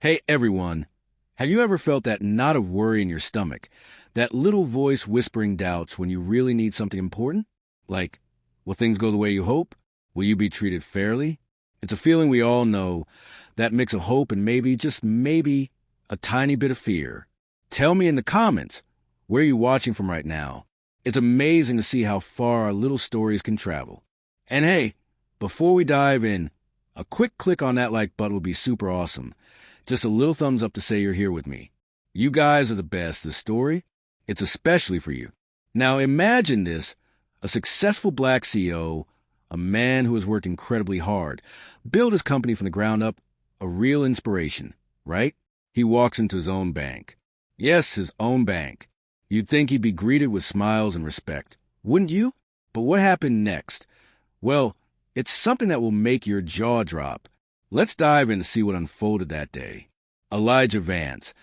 Hey everyone, have you ever felt that knot of worry in your stomach? That little voice whispering doubts when you really need something important? Like, will things go the way you hope? Will you be treated fairly? It's a feeling we all know, that mix of hope and maybe, just maybe, a tiny bit of fear. Tell me in the comments, where are you watching from right now? It's amazing to see how far our little stories can travel. And hey, before we dive in, a quick click on that like button would be super awesome. Just a little thumbs up to say you're here with me. You guys are the best. This story, it's especially for you. Now imagine this, a successful black CEO, a man who has worked incredibly hard, built his company from the ground up, a real inspiration, right? He walks into his own bank. Yes, his own bank. You'd think he'd be greeted with smiles and respect, wouldn't you? But what happened next? Well, it's something that will make your jaw drop. Let's dive in to see what unfolded that day. Elijah Vance,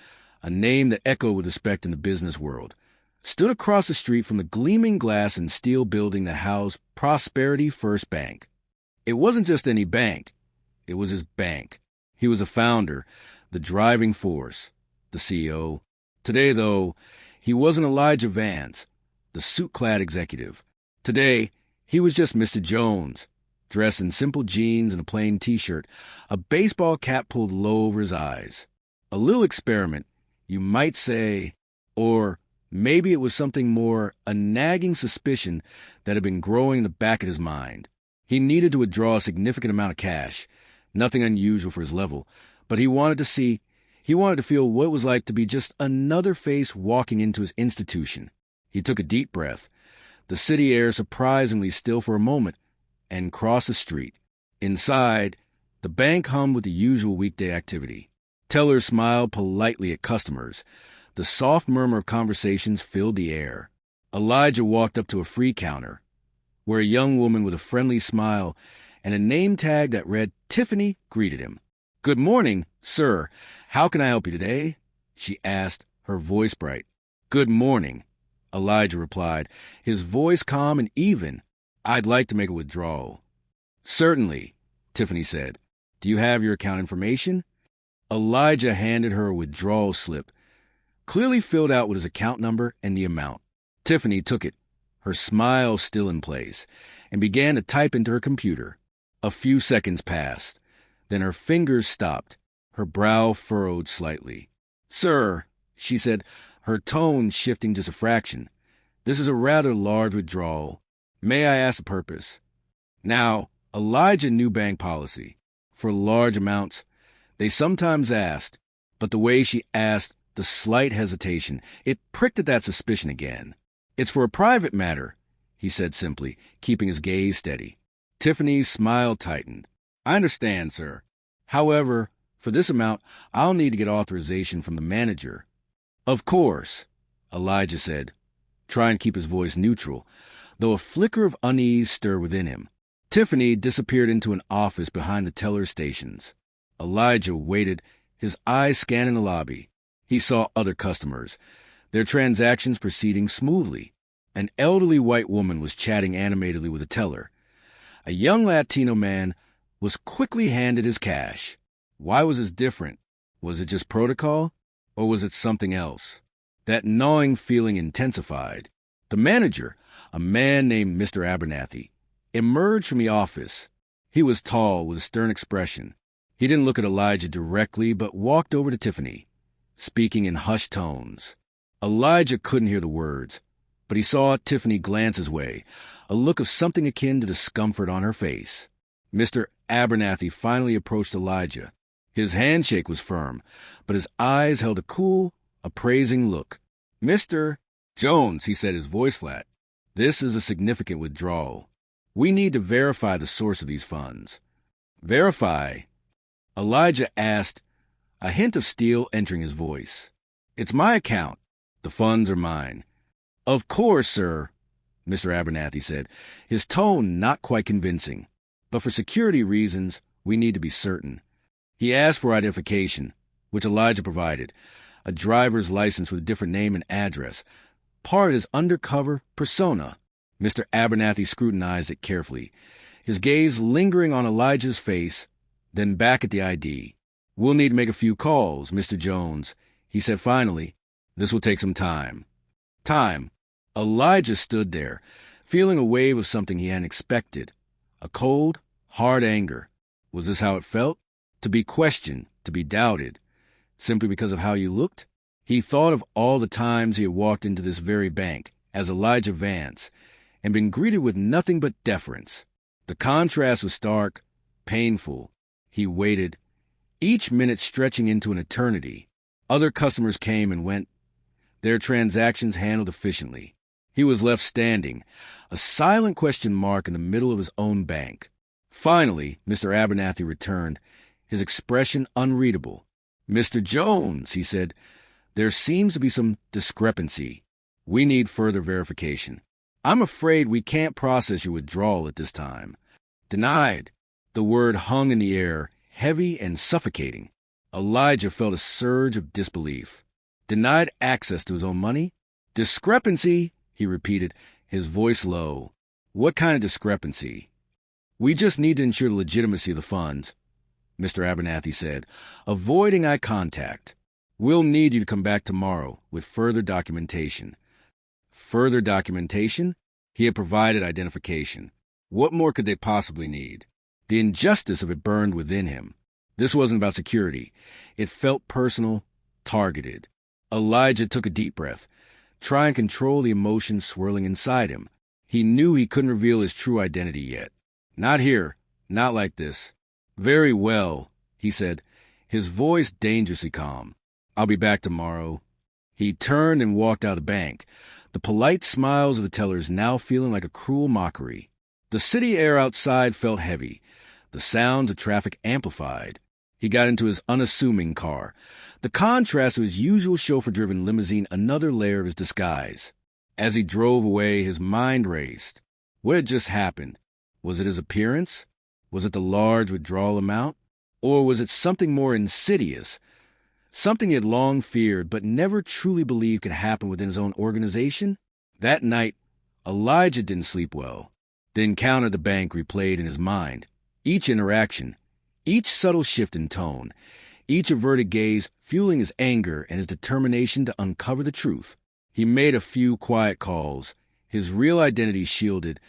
a name that echoed with respect in the business world, stood across the street from the gleaming glass and steel building that housed Prosperity First Bank. It wasn't just any bank. It was his bank. He was a founder, the driving force, the CEO. Today, though, he wasn't Elijah Vance, the suit-clad executive. Today, he was just Mr. Jones, dressed in simple jeans and a plain T-shirt, a baseball cap pulled low over his eyes. A little experiment, you might say, or maybe it was something more, a nagging suspicion that had been growing in the back of his mind. He needed to withdraw a significant amount of cash, nothing unusual for his level, but he wanted to feel what it was like to be just another face walking into his institution. He took a deep breath, the city air surprisingly still for a moment, and crossed the street. Inside, the bank hummed with the usual weekday activity. Tellers smiled politely at customers. The soft murmur of conversations filled the air. Elijah walked up to a free counter, where a young woman with a friendly smile and a name tag that read Tiffany greeted him. "Good morning, sir. How can I help you today?" she asked, her voice bright. "Good morning," Elijah replied, his voice calm and even. "I'd like to make a withdrawal." "Certainly," Tiffany said. "Do you have your account information?" Elijah handed her a withdrawal slip, clearly filled out with his account number and the amount. Tiffany took it, her smile still in place, and began to type into her computer. A few seconds passed. Then her fingers stopped, her brow furrowed slightly. "Sir," she said, her tone shifting just a fraction, "this is a rather large withdrawal. May I ask the purpose?" Now, Elijah knew bank policy. For large amounts, they sometimes asked, but the way she asked, the slight hesitation, it pricked at that suspicion again. "It's for a private matter," he said simply, keeping his gaze steady. Tiffany's smile tightened. "I understand, sir. However, for this amount, I'll need to get authorization from the manager." "Of course," Elijah said, trying to keep his voice neutral, though a flicker of unease stirred within him. Tiffany disappeared into an office behind the teller stations. Elijah waited, his eyes scanning the lobby. He saw other customers, their transactions proceeding smoothly. An elderly white woman was chatting animatedly with a teller. A young Latino man was quickly handed his cash. Why was this different? Was it just protocol? Or was it something else? That gnawing feeling intensified. The manager, a man named Mr. Abernathy, emerged from the office. He was tall, with a stern expression. He didn't look at Elijah directly, but walked over to Tiffany, speaking in hushed tones. Elijah couldn't hear the words, but he saw Tiffany glance his way, a look of something akin to discomfort on her face. Mr. Abernathy finally approached Elijah. His handshake was firm, but his eyes held a cool, appraising look. "Mr. Jones," he said, his voice flat, "this is a significant withdrawal. We need to verify the source of these funds." "Verify?" Elijah asked, a hint of steel entering his voice. "It's my account. The funds are mine." "Of course, sir," Mr. Abernathy said, his tone not quite convincing. "But for security reasons, we need to be certain." He asked for identification, which Elijah provided, a driver's license with a different name and address, part of his undercover persona. Mr. Abernathy scrutinized it carefully, his gaze lingering on Elijah's face, then back at the ID. We'll need to make a few calls, Mr. Jones, he said finally. This will take some time. Time. Elijah stood there, feeling a wave of something he hadn't expected. A cold, hard anger. Was this how it felt? To be questioned, to be doubted, simply because of how you looked? He thought of all the times he had walked into this very bank as Elijah Vance and been greeted with nothing but deference. The contrast was stark, painful. He waited, each minute stretching into an eternity. Other customers came and went, their transactions handled efficiently. He was left standing, a silent question mark in the middle of his own bank. Finally, Mr. Abernathy returned, his expression unreadable. "Mr. Jones," he said, "there seems to be some discrepancy. We need further verification. I'm afraid we can't process your withdrawal at this time." Denied. The word hung in the air, heavy and suffocating. Elijah felt a surge of disbelief. Denied access to his own money? Discrepancy, he repeated, his voice low. What kind of discrepancy? "We just need to ensure the legitimacy of the funds," Mr. Abernathy said, avoiding eye contact. "We'll need you to come back tomorrow with further documentation." Further documentation? He had provided identification. What more could they possibly need? The injustice of it burned within him. This wasn't about security. It felt personal, targeted. Elijah took a deep breath, trying to control the emotions swirling inside him. He knew he couldn't reveal his true identity yet. Not here, not like this. "Very well," he said, his voice dangerously calm. "I'll be back tomorrow." He turned and walked out of the bank, the polite smiles of the tellers now feeling like a cruel mockery. The city air outside felt heavy, the sounds of traffic amplified. He got into his unassuming car, the contrast of his usual chauffeur-driven limousine another layer of his disguise. As he drove away, his mind raced. What had just happened? Was it his appearance? Was it the large withdrawal amount? Or was it something more insidious? Something he had long feared but never truly believed could happen within his own organization? That night, Elijah didn't sleep well. The encounter at the bank replayed in his mind. Each interaction, each subtle shift in tone, each averted gaze fueling his anger and his determination to uncover the truth. He made a few quiet calls, his real identity shielded,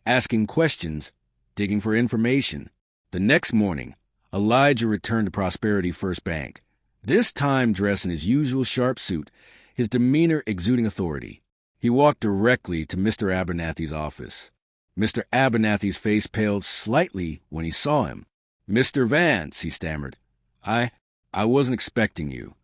asking questions, digging for information. The next morning, Elijah returned to Prosperity First Bank, this time dressed in his usual sharp suit, his demeanor exuding authority. He walked directly to Mr. Abernathy's office. Mr. Abernathy's face paled slightly when he saw him. "Mr. Vance," he stammered. I wasn't expecting you."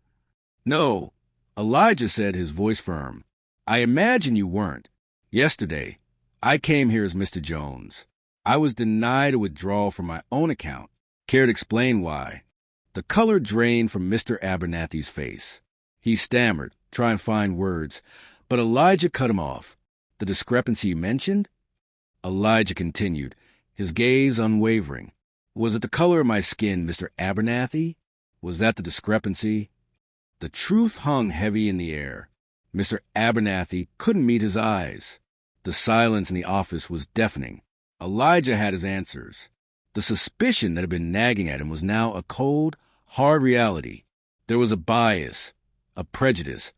"No," Elijah said, his voice firm. "I imagine you weren't. Yesterday, I came here as Mr. Jones. I was denied a withdrawal from my own account. Care to explain why?" The color drained from Mr. Abernathy's face. He stammered, trying to find words, but Elijah cut him off. "The discrepancy you mentioned?" Elijah continued, his gaze unwavering. "Was it the color of my skin, Mr. Abernathy? Was that the discrepancy?" The truth hung heavy in the air. Mr. Abernathy couldn't meet his eyes. The silence in the office was deafening. Elijah had his answers. The suspicion that had been nagging at him was now a cold, hard reality. There was a bias, a prejudice,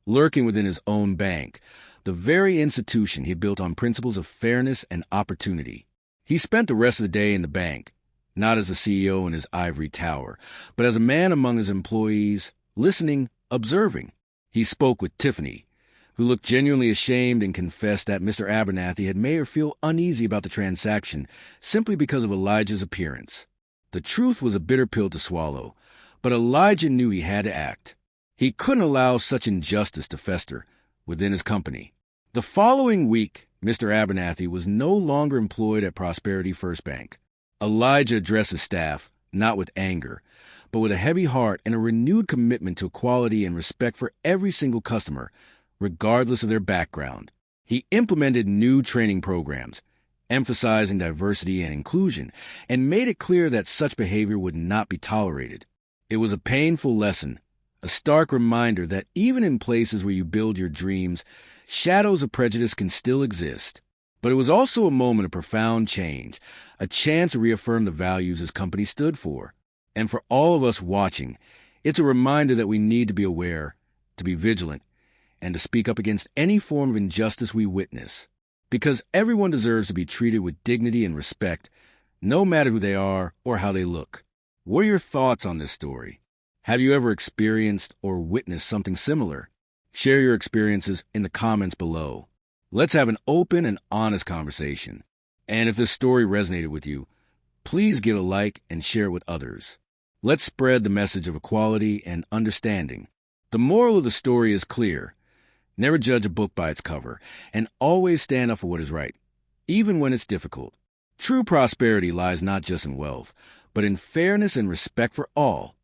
lurking within his own bank, the very institution he had built on principles of fairness and opportunity. He spent the rest of the day in the bank, not as a CEO in his ivory tower, but as a man among his employees, listening, observing. He spoke with Tiffany, who looked genuinely ashamed and confessed that Mr. Abernathy had made her feel uneasy about the transaction simply because of Elijah's appearance. The truth was a bitter pill to swallow, but Elijah knew he had to act. He couldn't allow such injustice to fester within his company. The following week, Mr. Abernathy was no longer employed at Prosperity First Bank. Elijah addressed his staff, not with anger, but with a heavy heart and a renewed commitment to equality and respect for every single customer, regardless of their background. He implemented new training programs, emphasizing diversity and inclusion, and made it clear that such behavior would not be tolerated. It was a painful lesson, a stark reminder that even in places where you build your dreams, shadows of prejudice can still exist. But it was also a moment of profound change, a chance to reaffirm the values his company stood for. And for all of us watching, it's a reminder that we need to be aware, to be vigilant, and to speak up against any form of injustice we witness. Because everyone deserves to be treated with dignity and respect, no matter who they are or how they look. What are your thoughts on this story? Have you ever experienced or witnessed something similar? Share your experiences in the comments below. Let's have an open and honest conversation. And if this story resonated with you, please give a like and share it with others. Let's spread the message of equality and understanding. The moral of the story is clear. Never judge a book by its cover, and always stand up for what is right, even when it's difficult. True prosperity lies not just in wealth, but in fairness and respect for all.